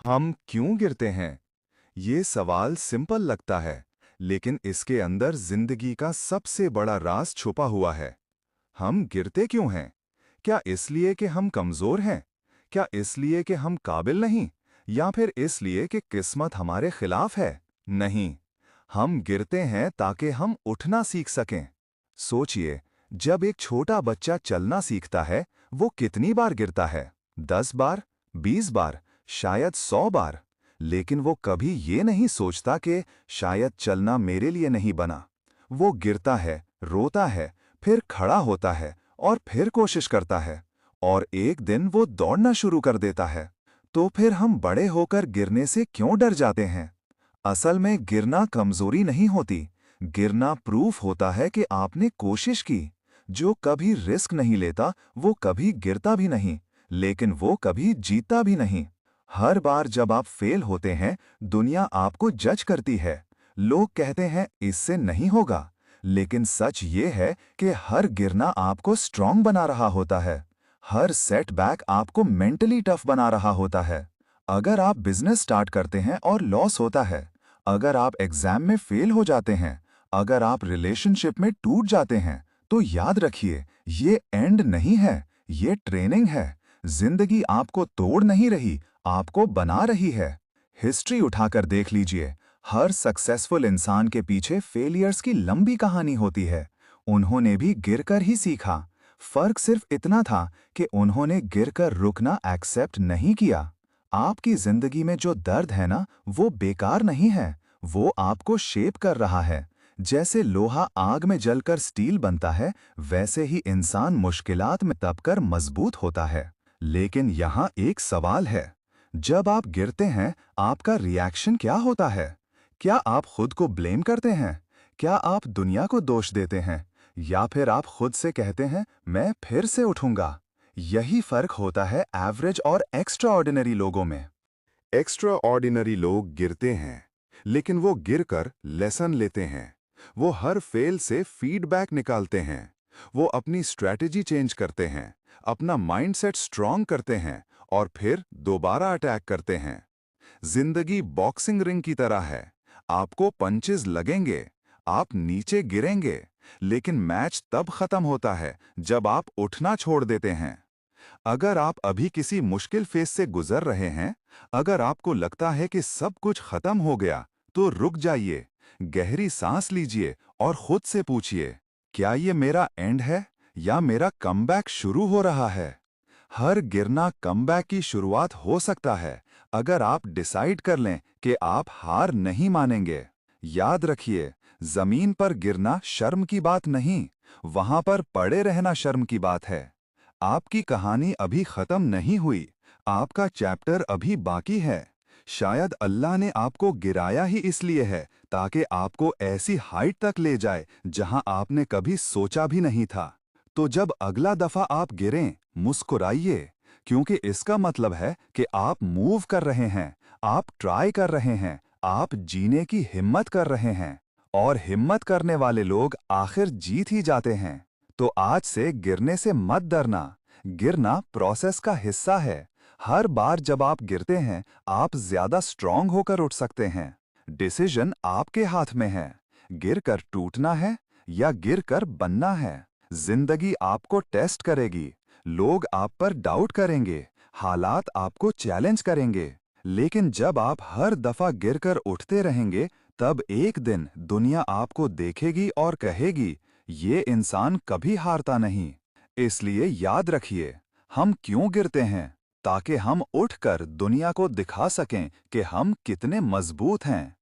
हम क्यों गिरते हैं? ये सवाल सिंपल लगता है, लेकिन इसके अंदर जिंदगी का सबसे बड़ा राज छुपा हुआ है। हम गिरते क्यों हैं? क्या इसलिए कि हम कमजोर हैं? क्या इसलिए कि हम काबिल नहीं? या फिर इसलिए कि किस्मत हमारे खिलाफ है? नहीं, हम गिरते हैं ताकि हम उठना सीख सकें। सोचिए, जब एक छोटा बच्चा चलना सीखता है, वो कितनी बार गिरता है? 10 बार, 20 बार, शायद 100 बार। लेकिन वो कभी ये नहीं सोचता कि शायद चलना मेरे लिए नहीं बना। वो गिरता है, रोता है, फिर खड़ा होता है और फिर कोशिश करता है, और एक दिन वो दौड़ना शुरू कर देता है। तो फिर हम बड़े होकर गिरने से क्यों डर जाते हैं? असल में गिरना कमजोरी नहीं होती। गिरना प्रूफ होता है कि आपने कोशिश की। जो कभी रिस्क नहीं लेता, वो कभी गिरता भी नहीं, लेकिन वो कभी जीतता भी नहीं। हर बार जब आप फेल होते हैं, दुनिया आपको जज करती है। लोग कहते हैं इससे नहीं होगा, लेकिन सच ये है कि हर गिरना आपको स्ट्रांग बना रहा होता है। हर सेटबैक आपको मेंटली टफ बना रहा होता है। अगर आप बिजनेस स्टार्ट करते हैं और लॉस होता है, अगर आप एग्जाम में फेल हो जाते हैं, अगर आप रिलेशनशिप में टूट जाते हैं, तो याद रखिए, ये एंड नहीं है, ये ट्रेनिंग है। जिंदगी आपको तोड़ नहीं रही, आपको बना रही है। हिस्ट्री उठाकर देख लीजिए, हर सक्सेसफुल इंसान के पीछे फेलियर्स की लंबी कहानी होती है। उन्होंने भी गिरकर ही सीखा। फर्क सिर्फ इतना था कि उन्होंने गिरकर रुकना एक्सेप्ट नहीं किया। आपकी जिंदगी में जो दर्द है ना, वो बेकार नहीं है, वो आपको शेप कर रहा है। जैसे लोहा आग में जलकर स्टील बनता है, वैसे ही इंसान मुश्किलात में दबकर मजबूत होता है। लेकिन यहाँ एक सवाल है, जब आप गिरते हैं, आपका रिएक्शन क्या होता है? क्या आप खुद को ब्लेम करते हैं? क्या आप दुनिया को दोष देते हैं? या फिर आप खुद से कहते हैं, मैं फिर से उठूंगा? यही फर्क होता है एवरेज और एक्स्ट्रा ऑर्डिनरी लोगों में। एक्स्ट्रा ऑर्डिनरी लोग गिरते हैं, लेकिन वो गिरकर लेसन लेते हैं। वो हर फेल से फीडबैक निकालते हैं। वो अपनी स्ट्रैटेजी चेंज करते हैं, अपना माइंडसेट स्ट्रांग करते हैं और फिर दोबारा अटैक करते हैं। जिंदगी बॉक्सिंग रिंग की तरह है। आपको पंचेस लगेंगे, आप नीचे गिरेंगे, लेकिन मैच तब खत्म होता है जब आप उठना छोड़ देते हैं। अगर आप अभी किसी मुश्किल फेज से गुजर रहे हैं, अगर आपको लगता है कि सब कुछ खत्म हो गया, तो रुक जाइए, गहरी सांस लीजिए और खुद से पूछिए, क्या ये मेरा एंड है या मेरा कमबैक शुरू हो रहा है? हर गिरना कमबैक की शुरुआत हो सकता है, अगर आप डिसाइड कर लें कि आप हार नहीं मानेंगे। याद रखिए, जमीन पर गिरना शर्म की बात नहीं, वहां पर पड़े रहना शर्म की बात है। आपकी कहानी अभी खत्म नहीं हुई, आपका चैप्टर अभी बाकी है। शायद अल्लाह ने आपको गिराया ही इसलिए है, ताकि आपको ऐसी हाइट तक ले जाए जहां आपने कभी सोचा भी नहीं था। तो जब अगला दफा आप गिरें, मुस्कुराइए, क्योंकि इसका मतलब है कि आप मूव कर रहे हैं, आप ट्राई कर रहे हैं, आप जीने की हिम्मत कर रहे हैं। और हिम्मत करने वाले लोग आखिर जीत ही जाते हैं। तो आज से गिरने से मत डरना। गिरना प्रोसेस का हिस्सा है। हर बार जब आप गिरते हैं, आप ज्यादा स्ट्रांग होकर उठ सकते हैं। डिसीजन आपके हाथ में है। गिरकर टूटना है या गिरकर बनना है। जिंदगी आपको टेस्ट करेगी। लोग आप पर डाउट करेंगे, हालात आपको चैलेंज करेंगे। लेकिन जब आप हर दफा गिरकर उठते रहेंगे, तब एक दिन दुनिया आपको देखेगी और कहेगी, ये इंसान कभी हारता नहीं। इसलिए याद रखिए, हम क्यों गिरते हैं? ताकि हम उठकर दुनिया को दिखा सकें कि हम कितने मजबूत हैं।